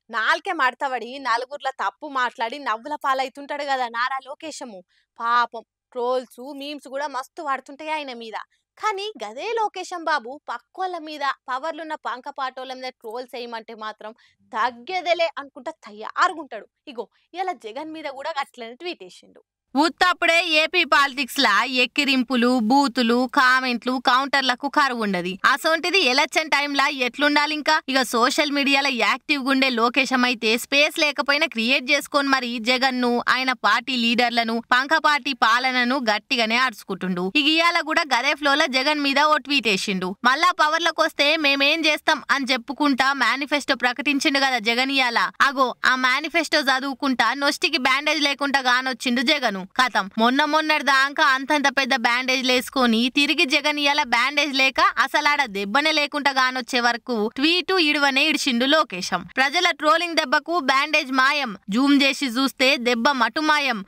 నాలుకే మడతబడి నలుగురిలో తప్పు మాట్లాడి నవ్వుల పాలైతుంటాడు కదా నారా లోకేశము. పాపం ట్రోల్స్ మీమ్స్ కూడా మస్తు పడుతుంటాయి ఆయన మీద. కానీ గదే లోకేశం బాబు పక్కోళ్ళ మీద పవర్లున్న పంకపాటోళ్ళ మీద ట్రోల్స్ వేయమంటే మాత్రం తగ్గేదేలే అనుకుంటా తయారుగుంటాడు. ఇగో ఇలా జగన్ మీద కూడా అట్లనే ట్వీట్ వేసిండు. ఉత్తప్పుడే ఏపీ పాలిటిక్స్ లా ఎక్కిరింపులు బూతులు కామెంట్లు కౌంటర్లకు కరువు ఉండదు. అసొంటిది ఎలక్షన్ టైంలా ఎట్లుండాలి ఇంకా. ఇక సోషల్ మీడియాలో యాక్టివ్ గుండే లోకేశం అయితే స్పేస్ లేకపోయినా క్రియేట్ చేసుకొని మరి జగన్ ను ఆయన పార్టీ లీడర్లను పంక పార్టీ పాలనను గట్టిగానే అడుచుకుంటుండు. ఇక ఇయాల కూడా గదే ఫ్లోలో జగన్ మీద ఓ ట్వీట్ వేసిండు. మళ్ళా పవర్లకు వస్తే మేమేం చేస్తాం అని చెప్పుకుంటా మేనిఫెస్టో ప్రకటించిండు కదా జగన్ ఇయాల. అగో ఆ మేనిఫెస్టో చదువుకుంటా నొస్టికి బ్యాండేజ్ లేకుండా గానొచ్చిండు జగన్. కథం మొన్నటి దాకా అంతంత పెద్ద బ్యాండేజ్ లేసుకొని తిరిగి జగన్ ఇయాల బ్యాండేజ్ లేక అసలాడ దెబ్బనే లేకుండా గానొచ్చే వరకు ట్వీటు ఇడువనే ఇడిచిండు లోకేశం. ప్రజల ట్రోలింగ్ దెబ్బకు బ్యాండేజ్ మాయం, జూమ్ చేసి చూస్తే దెబ్బ మటు మాయం,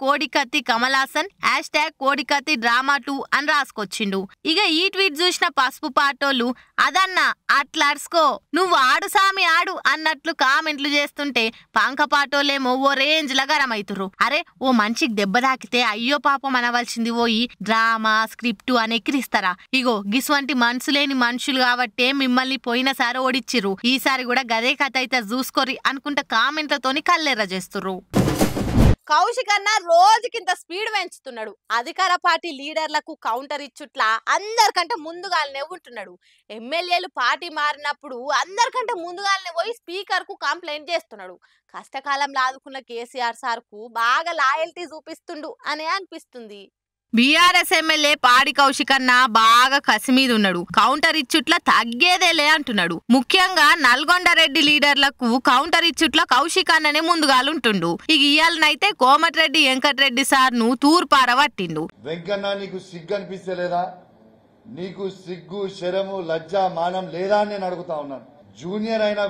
#కోడికత్తి కమలాసన్, #కోడికత్తి డ్రామా 2 అని రాసుకొచ్చిండు. ఇక ఈ ట్వీట్ చూసిన పసుపు పాటోళ్ళు అదన్నా అట్లా అడుసుకో నువ్వు ఆడు సామి ఆడు అన్నట్లు కామెంట్లు చేస్తుంటే పంక పాటోళ్ళేమో ఓ రేంజ్ లా గరమైతుర్రు. అరే ఓ మనిషికి దెబ్బ తాకితే అయ్యో పాపం అనవలసింది పోయి డ్రామా స్క్రిప్ట్ అని ఎక్కిరిస్తారా? ఇగో గిస్వంటి మనసు లేని మనుషులు కాబట్టే మిమ్మల్ని పోయినసారి ఓడిచ్చిర్రు, ఈసారి కూడా గదే కథ అయితే చూసుకోరి అనుకుంటా కామెంట్లతోని కల్లెర్ర చేస్తుర్రు. కౌశిక్ అన్న రోజుకింత స్పీడ్ పెంచుతున్నాడు. అధికార పార్టీ లీడర్లకు కౌంటర్ ఇచ్చుట్లా అందరికంటే ముందుగానే ఉంటున్నాడు. ఎమ్మెల్యేలు పార్టీ మారినప్పుడు అందరికంటే ముందుగానే పోయి స్పీకర్ కు కంప్లైంట్ చేస్తున్నాడు. కష్టకాలంలో ఆదుకున్న కేసీఆర్ సార్ కు బాగా లాయల్టీ చూపిస్తుండు అనే అనిపిస్తుంది. బీఆర్ఎస్ ఎమ్మెల్యే పాడి కౌశిక్ అన్న బాగా కసిమీద ఉన్నాడు. కౌంటర్ ఇచ్చుట్లా తగ్గేదేలే అంటున్నాడు. ముఖ్యంగా నల్గొండ రెడ్డి లీడర్లకు కౌంటర్ ఇచ్చుట్లా కౌశిక్ అన్ననే ముందుగాలుంటుండు. ఇక ఇయాలనైతే కోమటిరెడ్డి వెంకటరెడ్డి సార్ ను తూర్పార పట్టిండు. వెంకన్న నీకు సిగ్గు అనిపిస్తలేదా? నీకు సిగ్గు శరము లజ్జ మానం లేదా అని నేను అడుగుతా ఉన్నాను. జూనియర్ అయిన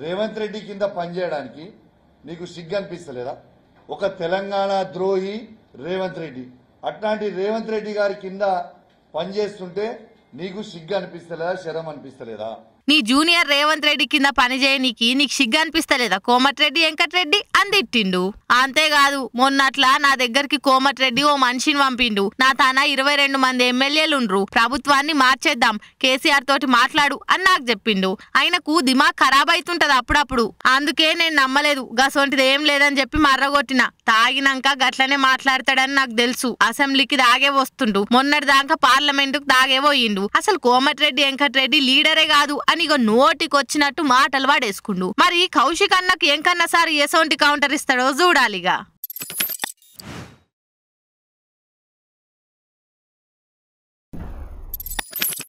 రేవంత్ రెడ్డి కింద పనిచేయడానికి నీకు సిగ్గు అనిపిస్తలేదా? ఒక తెలంగాణ ద్రోహి రేవంత్ రెడ్డి, అట్లాంటి రేవంత్ రెడ్డి గారి కింద పనిచేస్తుంటే నీకు సిగ్గు అనిపిస్తలేదా, శరం అనిపిస్తలేదా? నీ జూనియర్ రేవంత్ రెడ్డి కింద పనిచేయనికి నీకు సిగ్గు అనిపిస్తలేదా కోమటిరెడ్డి వెంకటరెడ్డి అందిట్టిండు. అంతేకాదు మొన్నట్లా నా దగ్గరికి కోమటిరెడ్డి ఓ మనిషిని పంపిండు. నా తన 22 మంది ఎమ్మెల్యేలుండ్రు, ప్రభుత్వాన్ని మార్చేద్దాం, కేసీఆర్ తోటి మాట్లాడు అని నాకు చెప్పిండు. ఆయనకు దిమాగ్ ఖరాబ్ అవుతుంటది అప్పుడప్పుడు, అందుకే నేను నమ్మలేదు. గసొంటిది ఏం లేదని చెప్పి మర్రగొట్టిన. తాగినాక గట్లనే మాట్లాడతాడని నాకు తెలుసు. అసెంబ్లీకి దాగే వస్తుండు, మొన్నటి దాకా పార్లమెంటుకు దాగే పోయిండు. అసలు కోమటిరెడ్డి వెంకటరెడ్డి లీడరే కాదు అని నోటికొచ్చినట్టు మాటలు వాడేసుకుండు. మరి కౌశిక్ అన్నకు ఎంకన్నా సార్ ఎసోంటి కౌంటర్ ఇస్తాడో చూడాలిగా.